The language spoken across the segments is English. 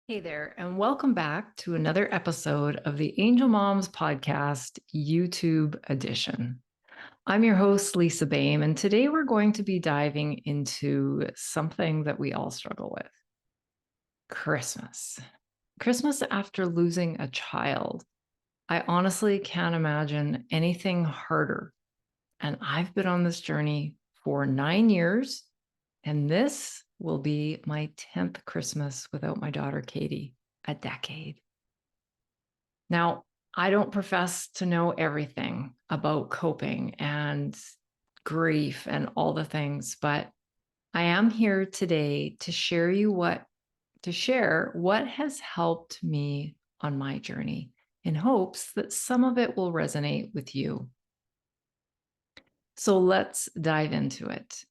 Hey there, and welcome back to another episode of the Angel Moms Podcast YouTube edition. I'm your host, Lisa Boehm, and today we're going to be diving into something that we all struggle with: Christmas. Christmas after losing a child. I honestly can't imagine anything harder. And I've been on this journey for 9 years, and this will be my 10th Christmas without my daughter, Katie, a decade. Now, I don't profess to know everything about coping and grief and all the things, but I am here today to share what has helped me on my journey in hopes that some of it will resonate with you. So let's dive into it.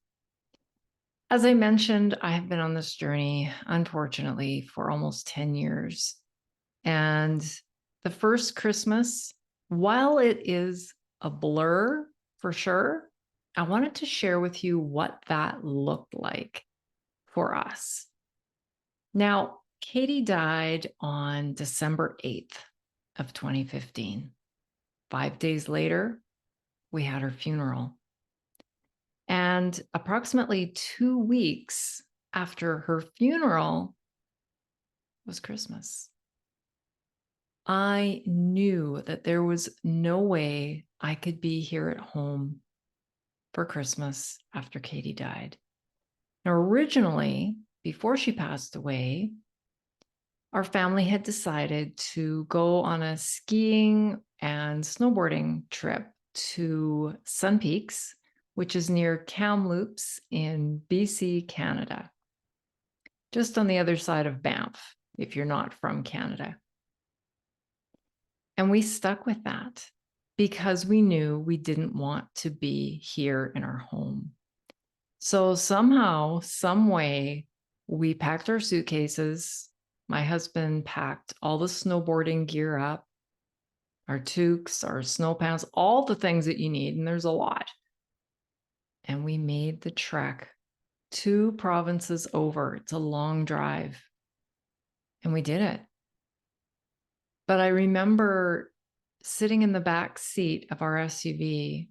As I mentioned, I have been on this journey, unfortunately, for almost 10 years. And the first Christmas, while it is a blur for sure, I wanted to share with you what that looked like for us. Now, Katie died on December 8th of 2015. 5 days later, we had her funeral. And approximately 2 weeks after her funeral was Christmas. I knew that there was no way I could be here at home for Christmas after Katie died. Now, originally, before she passed away, our family had decided to go on a skiing and snowboarding trip to Sun Peaks, which is near Kamloops in BC, Canada, just on the other side of Banff, if you're not from Canada. And we stuck with that because we knew we didn't want to be here in our home. So somehow, some way, we packed our suitcases. My husband packed all the snowboarding gear up, our toques, our snow pants, all the things that you need, and there's a lot. And we made the trek 2 provinces over. It's a long drive. And we did it. But I remember sitting in the back seat of our SUV,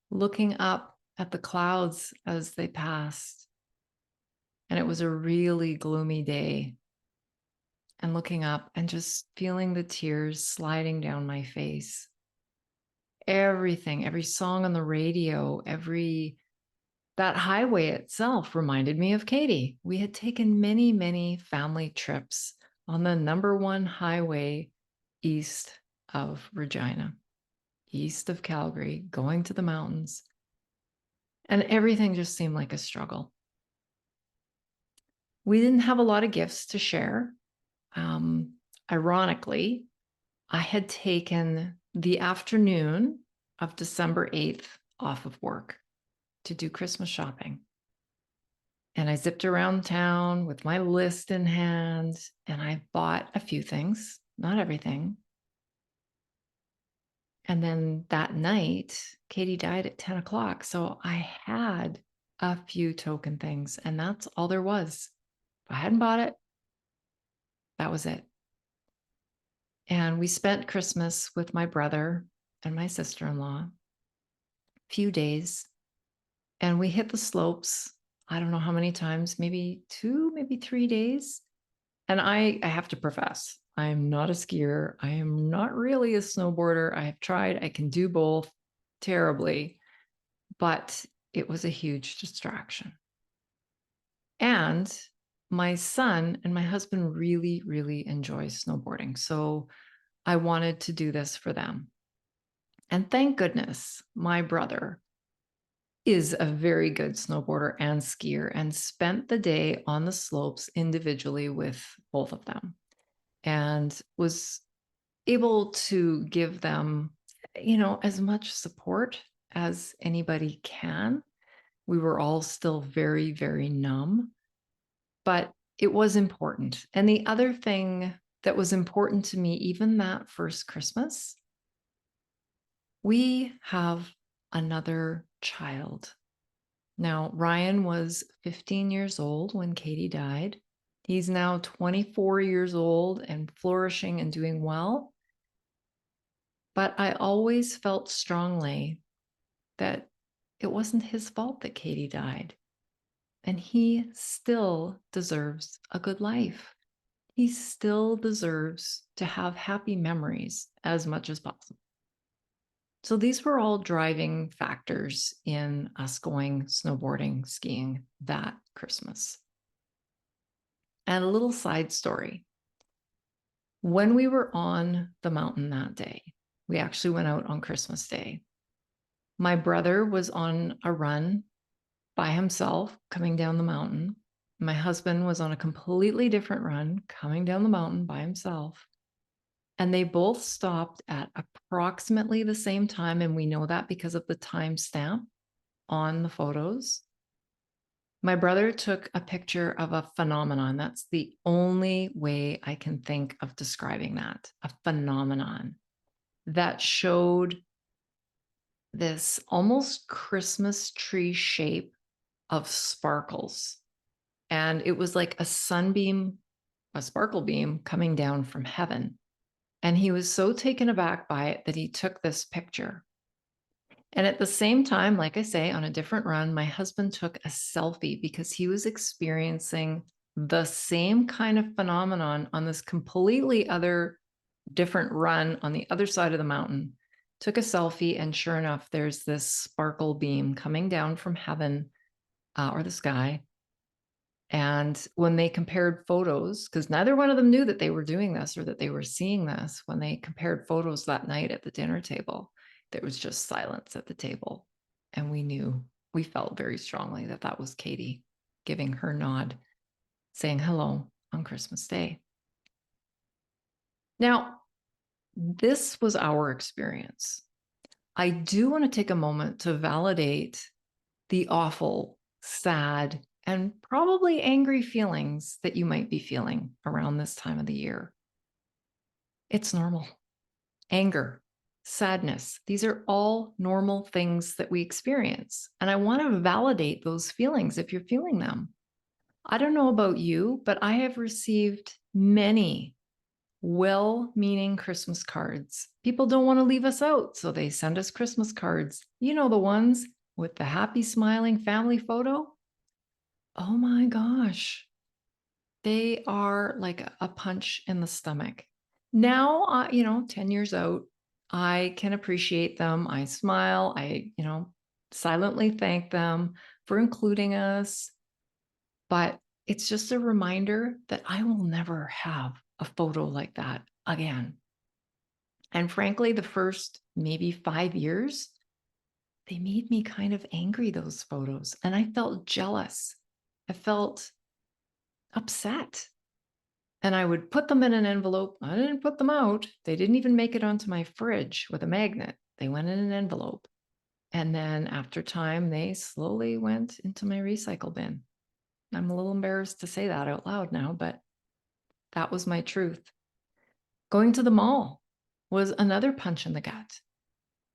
looking up at the clouds as they passed. And it was a really gloomy day. And looking up and just feeling the tears sliding down my face. Everything, every song on the radio, that highway itself reminded me of Katie. We had taken many, many family trips on the number 1 highway east of Regina, east of Calgary, going to the mountains. And everything just seemed like a struggle. We didn't have a lot of gifts to share. Ironically, I had taken the afternoon of December 8th off of work to do Christmas shopping. And I zipped around town with my list in hand, and I bought a few things, not everything. And then that night, Katie died at 10 o'clock. So I had a few token things, and that's all there was. If I hadn't bought it, that was it. And we spent Christmas with my brother and my sister-in-law, a few days, and we hit the slopes. I don't know how many times, maybe 2, maybe 3 days. And I have to profess, I am not a skier. I am not really a snowboarder. I have tried. I can do both terribly, but it was a huge distraction. And my son and my husband really, really enjoy snowboarding. So I wanted to do this for them. And thank goodness my brother is a very good snowboarder and skier and spent the day on the slopes individually with both of them and was able to give them, as much support as anybody can. We were all still very, very numb, but it was important. And the other thing that was important to me, even that first Christmas, we have another child. Now, Ryan was 15 years old when Katie died. He's now 24 years old and flourishing and doing well. But I always felt strongly that it wasn't his fault that Katie died. And he still deserves a good life. He still deserves to have happy memories as much as possible. So these were all driving factors in us going snowboarding, skiing that Christmas. And a little side story. When we were on the mountain that day, we actually went out on Christmas Day. My brother was on a run by himself coming down the mountain. My husband was on a completely different run coming down the mountain by himself. And they both stopped at approximately the same time. And we know that because of the timestamp on the photos. My brother took a picture of a phenomenon. That's the only way I can think of describing that, a phenomenon that showed this almost Christmas tree shape of sparkles. And it was like a sunbeam, a sparkle beam coming down from heaven. And he was so taken aback by it that he took this picture. And at the same time, like I say, on a different run, my husband took a selfie because he was experiencing the same kind of phenomenon on this completely other different run on the other side of the mountain. Took a selfie, and sure enough, there's this sparkle beam coming down from heaven or the sky. And when they compared photos, because neither one of them knew that they were doing this or that they were seeing this, when they compared photos that night at the dinner table, there was just silence at the table. And we felt very strongly that that was Katie giving her nod, saying hello on Christmas Day. Now, this was our experience. I do want to take a moment to validate the awful, sad, and probably angry feelings that you might be feeling around this time of the year. It's normal. Anger, sadness, these are all normal things that we experience. And I want to validate those feelings if you're feeling them. I don't know about you, but I have received many well-meaning Christmas cards. People don't want to leave us out, so they send us Christmas cards. You know, the ones with the happy smiling family photo. Oh my gosh. They are like a punch in the stomach. Now, 10 years out, I can appreciate them. I smile. I, silently thank them for including us. But it's just a reminder that I will never have a photo like that again. And frankly, the first maybe 5 years, they made me kind of angry, those photos. And I felt jealous. I felt upset. And I would put them in an envelope. I didn't put them out. They didn't even make it onto my fridge with a magnet. They went in an envelope. And then after time, they slowly went into my recycle bin. I'm a little embarrassed to say that out loud now, but that was my truth. Going to the mall was another punch in the gut.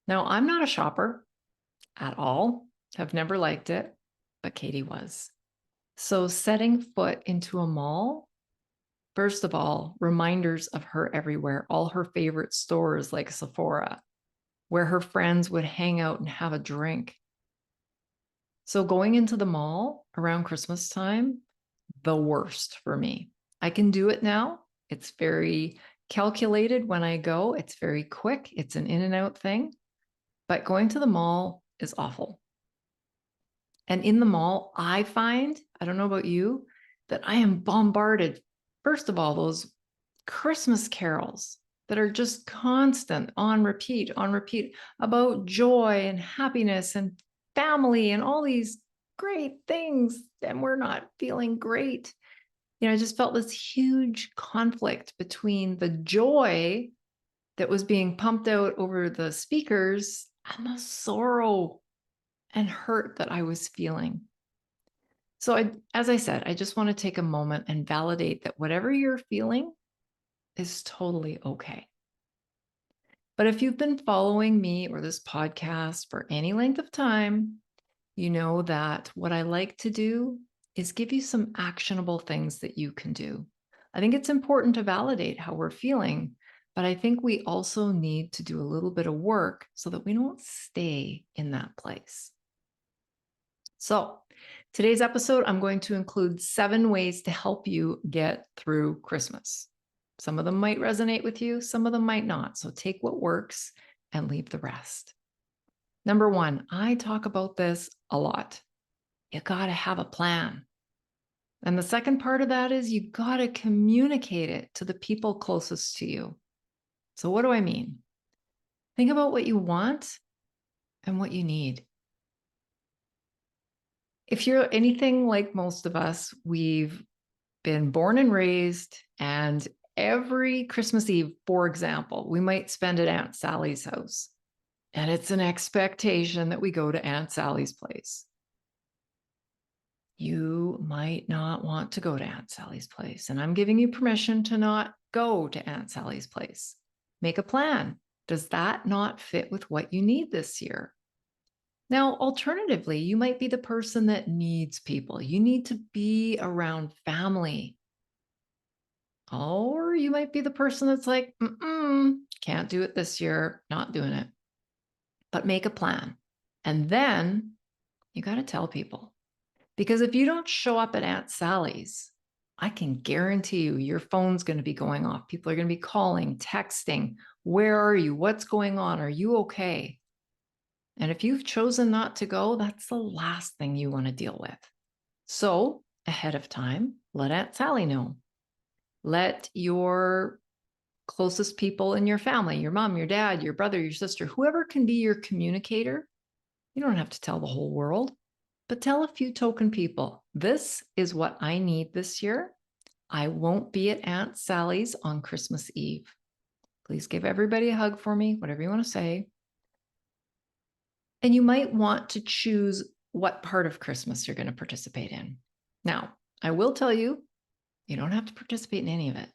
Now, I'm not a shopper at all. Have never liked it, but Katie was. So setting foot into a mall, first of all, reminders of her everywhere, all her favorite stores like Sephora, where her friends would hang out and have a drink. So going into the mall around Christmas time, the worst for me. I can do it now. It's very calculated when I go. It's very quick. It's an in and out thing. But going to the mall is awful. And in the mall, I find, I don't know about you, that I am bombarded. First of all, those Christmas carols that are just constant on repeat about joy and happiness and family and all these great things. And we're not feeling great. I just felt this huge conflict between the joy that was being pumped out over the speakers and the sorrow and hurt that I was feeling. So as I said, I just want to take a moment and validate that whatever you're feeling is totally okay. But if you've been following me or this podcast for any length of time, you know that what I like to do is give you some actionable things that you can do. I think it's important to validate how we're feeling, but I think we also need to do a little bit of work so that we don't stay in that place. So, today's episode, I'm going to include 7 ways to help you get through Christmas. Some of them might resonate with you, some of them might not. So, take what works and leave the rest. Number 1, I talk about this a lot. You got to have a plan. And the second part of that is you got to communicate it to the people closest to you. So, what do I mean? Think about what you want and what you need. If you're anything like most of us, we've been born and raised, and every Christmas Eve, for example, we might spend at Aunt Sally's house. And it's an expectation that we go to Aunt Sally's place. You might not want to go to Aunt Sally's place, and I'm giving you permission to not go to Aunt Sally's place. Make a plan. Does that not fit with what you need this year? Now, alternatively, you might be the person that needs people. You need to be around family. Or you might be the person that's like, can't do it this year, not doing it. But make a plan. And then you got to tell people. Because if you don't show up at Aunt Sally's, I can guarantee you your phone's going to be going off. People are going to be calling, texting. Where are you? What's going on? Are you okay? And if you've chosen not to go, that's the last thing you want to deal with. So ahead of time, let Aunt Sally know. Let your closest people in your family, your mom, your dad, your brother, your sister, whoever can be your communicator. You don't have to tell the whole world, but tell a few token people, this is what I need this year. I won't be at Aunt Sally's on Christmas Eve. Please give everybody a hug for me, whatever you want to say. And you might want to choose what part of Christmas you're going to participate in. Now, I will tell you, you don't have to participate in any of it,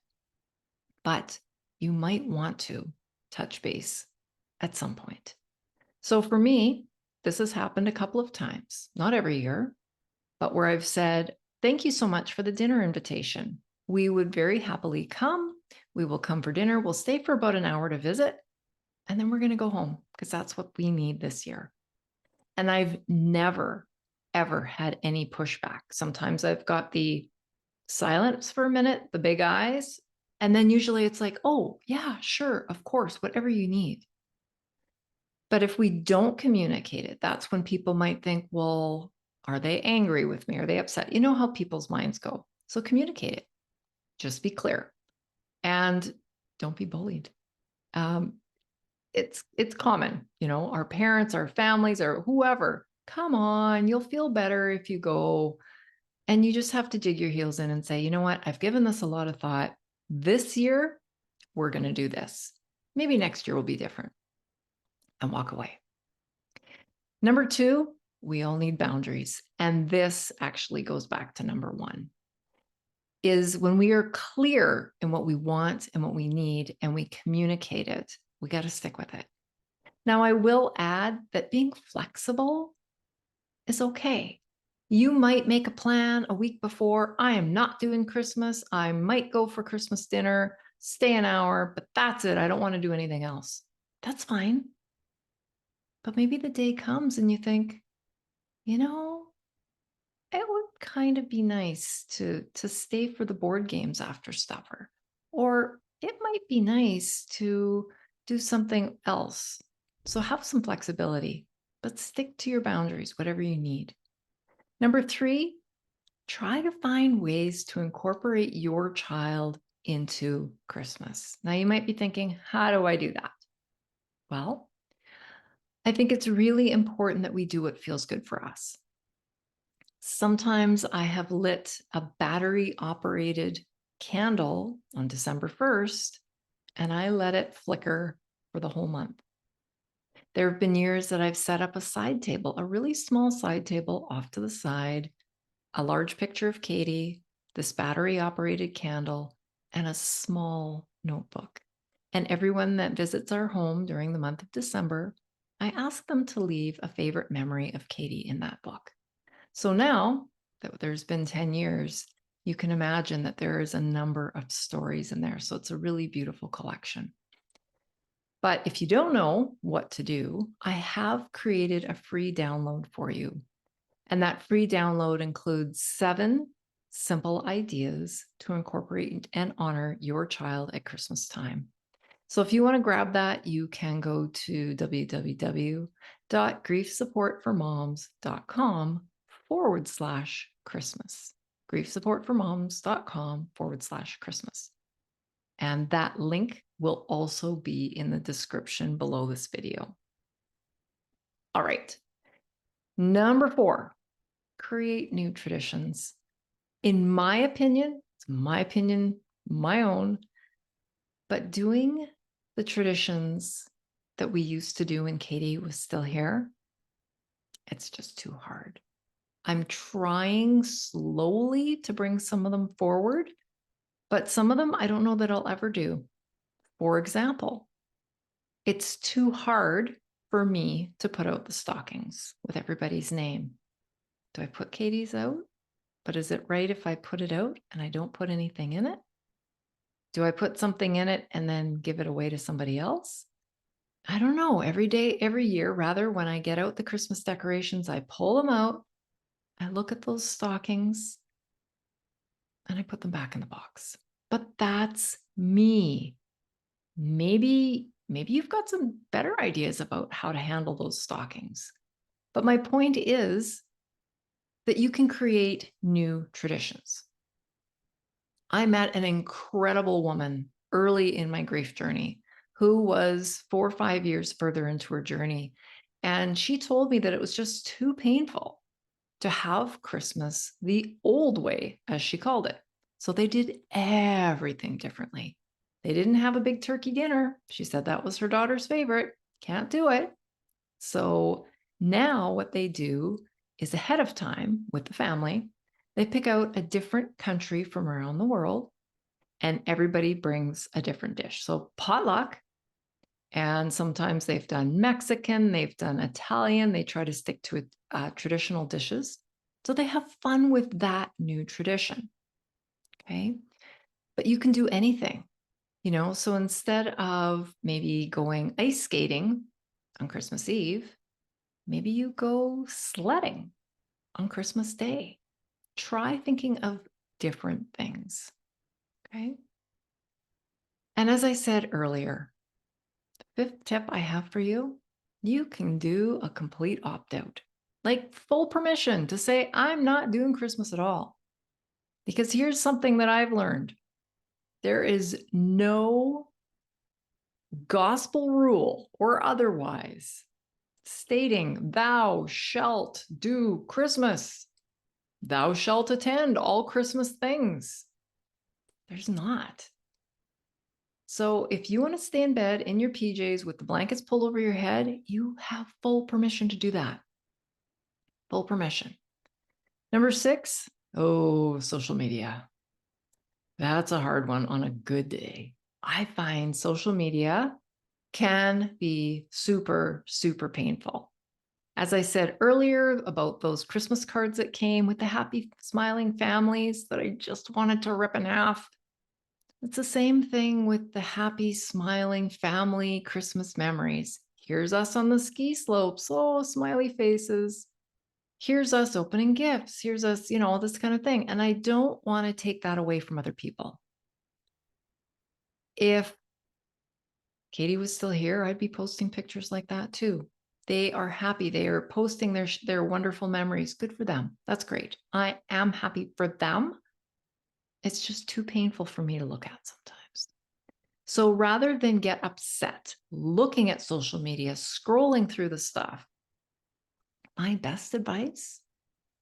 but you might want to touch base at some point. So for me, this has happened a couple of times, not every year, but where I've said, thank you so much for the dinner invitation. We would very happily come. We will come for dinner. We'll stay for about an hour to visit, and then we're going to go home because that's what we need this year. And I've never, ever had any pushback. Sometimes I've got the silence for a minute, the big eyes, and then usually it's like, oh, yeah, sure, of course, whatever you need. But if we don't communicate it, that's when people might think, well, are they angry with me? Are they upset? You know how people's minds go. So communicate it. Just be clear. And don't be bullied. It's common, our parents, our families, or whoever. Come on, you'll feel better if you go. And you just have to dig your heels in and say, you know what? I've given this a lot of thought. This year, we're going to do this. Maybe next year will be different. And walk away. Number 2, we all need boundaries. And this actually goes back to number 1, is when we are clear in what we want and what we need and we communicate it, we got to stick with it. Now, I will add that being flexible is okay. You might make a plan a week before. I am not doing Christmas. I might go for Christmas dinner, stay an hour, but that's it. I don't want to do anything else. That's fine. But maybe the day comes and you think, it would kind of be nice to stay for the board games after supper. Or it might be nice to do something else. So have some flexibility, but stick to your boundaries, whatever you need. Number 3, try to find ways to incorporate your child into Christmas. Now you might be thinking, how do I do that? Well, I think it's really important that we do what feels good for us. Sometimes I have lit a battery-operated candle on December 1st, and I let it flicker for the whole month. There have been years that I've set up a side table, a really small side table off to the side, a large picture of Katie, this battery-operated candle, and a small notebook. And everyone that visits our home during the month of December, I ask them to leave a favorite memory of Katie in that book. So now that there's been 10 years, you can imagine that there is a number of stories in there. So it's a really beautiful collection. But if you don't know what to do, I have created a free download for you. And that free download includes 7 simple ideas to incorporate and honor your child at Christmas time. So if you want to grab that, you can go to www.griefsupportformoms.com/Christmas. griefsupportformoms.com/Christmas. And that link will also be in the description below this video. All right. Number 4, create new traditions. In my opinion, it's my opinion, my own, but doing the traditions that we used to do when Katie was still here, it's just too hard. I'm trying slowly to bring some of them forward, but some of them I don't know that I'll ever do. For example, it's too hard for me to put out the stockings with everybody's name. Do I put Katie's out? But is it right if I put it out and I don't put anything in it? Do I put something in it and then give it away to somebody else? I don't know. Every day, every year, rather, when I get out the Christmas decorations, I pull them out, I look at those stockings, and I put them back in the box. But that's me. Maybe you've got some better ideas about how to handle those stockings. But my point is that you can create new traditions. I met an incredible woman early in my grief journey who was 4 or 5 years further into her journey. And she told me that it was just too painful to have Christmas the old way, as she called it. So they did everything differently. They didn't have a big turkey dinner. She said that was her daughter's favorite. Can't do it. So now what they do is ahead of time with the family, they pick out a different country from around the world and everybody brings a different dish. So potluck, and sometimes they've done Mexican, they've done Italian, they try to stick to traditional dishes. So they have fun with that new tradition. Okay. But you can do anything, so instead of maybe going ice skating on Christmas Eve, maybe you go sledding on Christmas Day. Try thinking of different things. Okay. And as I said earlier, the 5th tip I have for you, you can do a complete opt-out, like full permission to say, I'm not doing Christmas at all. Because here's something that I've learned. There is no gospel rule or otherwise stating thou shalt do Christmas. Thou shalt attend all Christmas things. There's not. So if you want to stay in bed in your PJs with the blankets pulled over your head, you have full permission to do that. Full permission. Number 6, social media. That's a hard one on a good day. I find social media can be super, super painful. As I said earlier about those Christmas cards that came with the happy smiling families that I just wanted to rip in half. It's the same thing with the happy smiling family Christmas memories. Here's us on the ski slopes. Oh, smiley faces. Here's us opening gifts. Here's us, this kind of thing. And I don't want to take that away from other people. If Katie was still here, I'd be posting pictures like that too. They are happy. They are posting their wonderful memories. Good for them. That's great. I am happy for them. It's just too painful for me to look at sometimes. So rather than get upset looking at social media, scrolling through the stuff, my best advice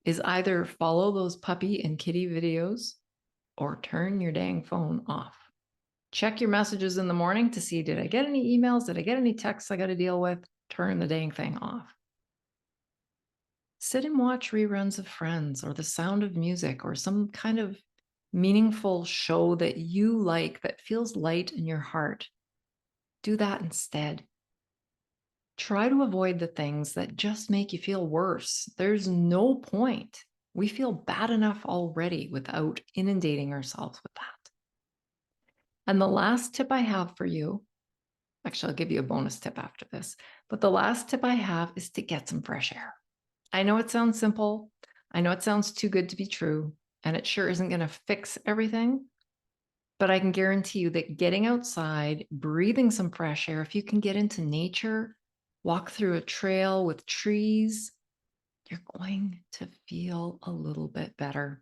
is either follow those puppy and kitty videos or turn your dang phone off. Check your messages in the morning to see, did I get any emails? Did I get any texts I got to deal with? Turn the dang thing off. Sit and watch reruns of Friends or The Sound of Music or some kind of meaningful show that you like that feels light in your heart. Do that instead. Try to avoid the things that just make you feel worse. There's no point We feel bad enough already without inundating ourselves with that. And the last tip I have for you, actually, I'll give you a bonus tip after this, but the last tip I have is to get some fresh air. I know it sounds simple. I know it sounds too good to be true, and it sure isn't going to fix everything. But I can guarantee you that getting outside, breathing some fresh air, if you can get into nature, walk through a trail with trees, you're going to feel a little bit better.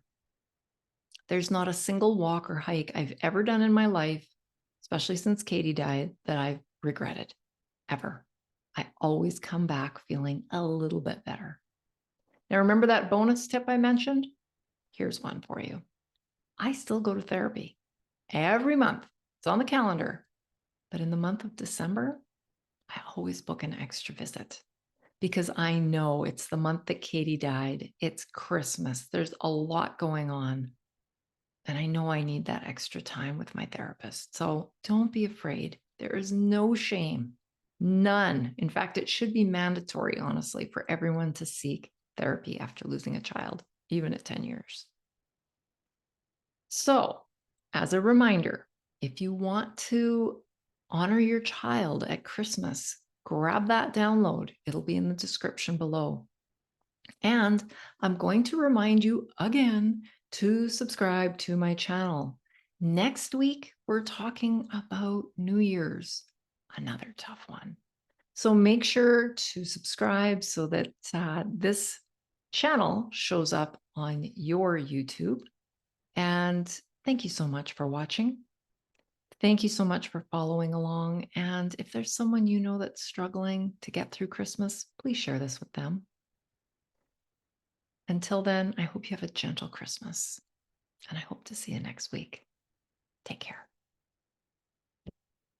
There's not a single walk or hike I've ever done in my life, especially since Katie died, that I've regretted ever. I always come back feeling a little bit better. Now, remember that bonus tip I mentioned? Here's one for you. I still go to therapy every month. It's on the calendar. But in the month of December, I always book an extra visit because I know it's the month that Katie died. It's Christmas. There's a lot going on. And I know I need that extra time with my therapist. So don't be afraid. There is no shame, none. In fact, it should be mandatory, honestly, for everyone to seek therapy after losing a child, even at 10 years. So, as a reminder, if you want to honor your child at Christmas, grab that download. It'll be in the description below. And I'm going to remind you again to subscribe to my channel. Next week, we're talking about New Year's, another tough one. So make sure to subscribe so that this channel shows up on your YouTube. And thank you so much for watching. Thank you so much for following along. And if there's someone you know that's struggling to get through Christmas, please share this with them. Until then, I hope you have a gentle Christmas, and I hope to see you next week. Take care.